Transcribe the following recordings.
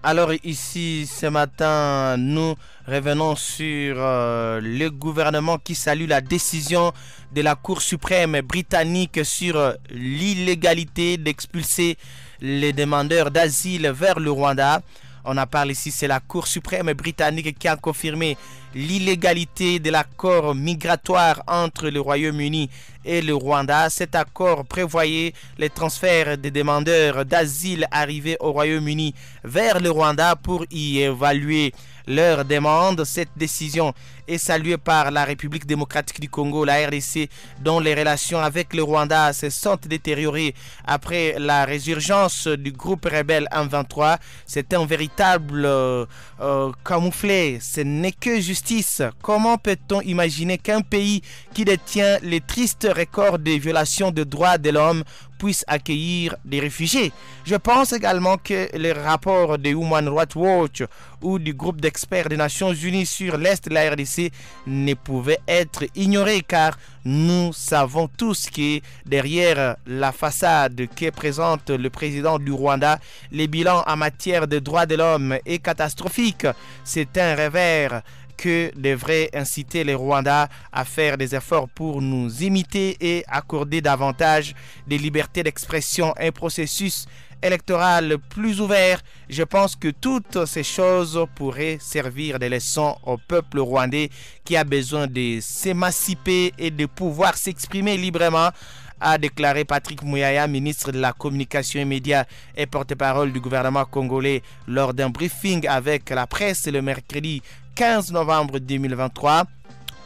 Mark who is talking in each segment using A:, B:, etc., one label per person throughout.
A: Alors ici, ce matin, nous revenons sur le gouvernement qui salue la décision de la Cour suprême britannique sur l'illégalité d'expulser les demandeurs d'asile vers le Rwanda. On en parle ici, c'est la Cour suprême britannique qui a confirmé l'illégalité de l'accord migratoire entre le Royaume-Uni et le Rwanda. Cet accord prévoyait les transferts des demandeurs d'asile arrivés au Royaume-Uni vers le Rwanda pour y évaluer leurs demandes. Cette décision est saluée par la République démocratique du Congo, la RDC, dont les relations avec le Rwanda se sont détériorées après la résurgence du groupe rebelle M23. C'est un véritable camouflet, ce n'est que justice. Comment peut-on imaginer qu'un pays qui détient les tristes records de violations des droits de l'homme puisse accueillir des réfugiés? Je pense également que les rapports de Human Rights Watch ou du groupe d'experts des Nations Unies sur l'Est de la RDC ne pouvaient être ignorés, car nous savons tous que derrière la façade que présente le président du Rwanda, le bilan en matière de droits de l'homme est catastrophique. C'est un revers que devrait inciter les Rwandais à faire des efforts pour nous imiter et accorder davantage de liberté d'expression, un processus électoral plus ouvert. Je pense que toutes ces choses pourraient servir de leçon au peuple rwandais qui a besoin de s'émanciper et de pouvoir s'exprimer librement, a déclaré Patrick Muyaya, ministre de la Communication et Médias et porte-parole du gouvernement congolais lors d'un briefing avec la presse le mercredi 15 novembre 2023.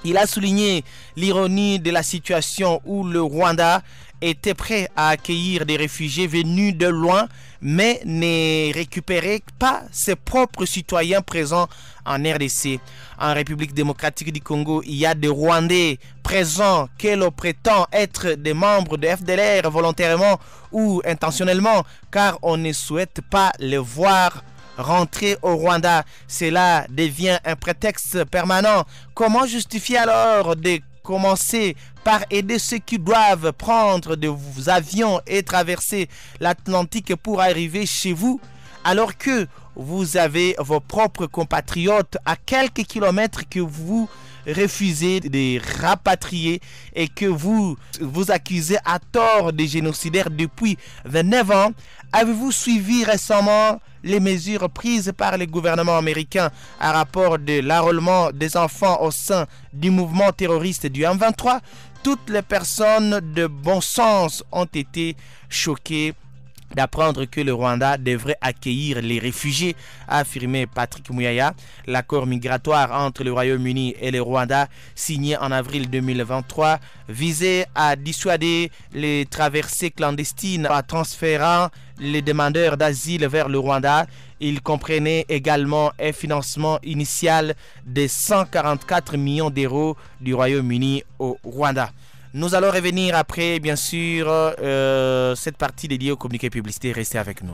A: Il a souligné l'ironie de la situation où le Rwanda était prêt à accueillir des réfugiés venus de loin, mais ne récupérait pas ses propres citoyens présents en RDC. En République démocratique du Congo, il y a des Rwandais présents que l'on prétend être des membres de FDLR volontairement ou intentionnellement, car on ne souhaite pas les voir rentrer au Rwanda. Cela devient un prétexte permanent. Comment justifier alors de commencer par aider ceux qui doivent prendre des avions et traverser l'Atlantique pour arriver chez vous, alors que vous avez vos propres compatriotes à quelques kilomètres que vous refusez de rapatrier et que vous accusez à tort de génocidaires depuis 29 ans? Avez-vous suivi récemment les mesures prises par le gouvernement américain à rapport de l'enrôlement des enfants au sein du mouvement terroriste du M23? Toutes les personnes de bon sens ont été choquées d'apprendre que le Rwanda devrait accueillir les réfugiés, a affirmé Patrick Muyaya. L'accord migratoire entre le Royaume-Uni et le Rwanda, signé en avril 2023, visait à dissuader les traversées clandestines en transférant les demandeurs d'asile vers le Rwanda. Il comprenait également un financement initial de 144 millions d'euros du Royaume-Uni au Rwanda. Nous allons revenir après, bien sûr, cette partie dédiée aux communiqués publicitaires. Restez avec nous.